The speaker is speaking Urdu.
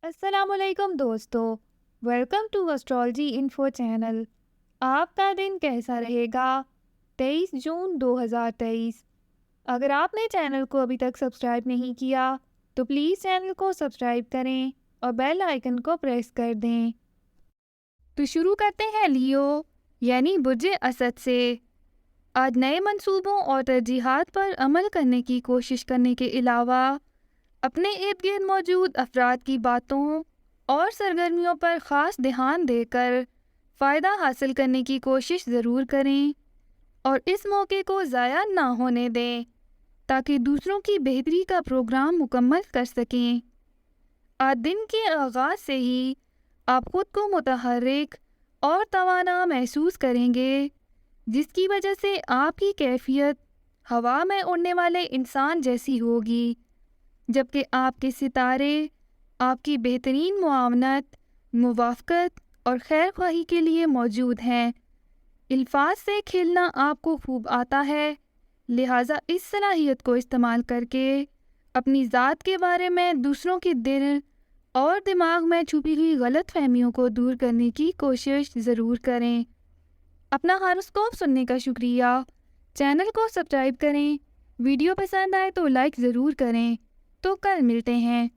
السلام علیکم دوستو، welcome to astrology info channel. آپ کا دن کیسا رہے گا؟ 23 جون 2023۔ اگر آپ نے چینل کو ابھی تک سبسکرائب نہیں کیا تو پلیز چینل کو سبسکرائب کریں اور بیل آئیکن کو پریس کر دیں۔ تو شروع کرتے ہیں لیو یعنی برج اسد سے۔ آج نئے منصوبوں اور ترجیحات پر عمل کرنے کی کوشش کرنے کے علاوہ اپنے ارد گرد موجود افراد کی باتوں اور سرگرمیوں پر خاص دھیان دے کر فائدہ حاصل کرنے کی کوشش ضرور کریں اور اس موقع کو ضائع نہ ہونے دیں تاکہ دوسروں کی بہتری کا پروگرام مکمل کر سکیں۔ آج دن کے آغاز سے ہی آپ خود کو متحرک اور توانا محسوس کریں گے، جس کی وجہ سے آپ کی کیفیت ہوا میں اڑنے والے انسان جیسی ہوگی، جبکہ آپ کے ستارے آپ کی بہترین معاونت، موافقت اور خیر خواہی کے لیے موجود ہیں۔ الفاظ سے کھیلنا آپ کو خوب آتا ہے، لہٰذا اس صلاحیت کو استعمال کر کے اپنی ذات کے بارے میں دوسروں کے دل اور دماغ میں چھپی ہوئی غلط فہمیوں کو دور کرنے کی کوشش ضرور کریں۔ اپنا ہاروسکوپ سننے کا شکریہ۔ چینل کو سبسکرائب کریں، ویڈیو پسند آئے تو لائک ضرور کریں۔ تو کل ملتے ہیں۔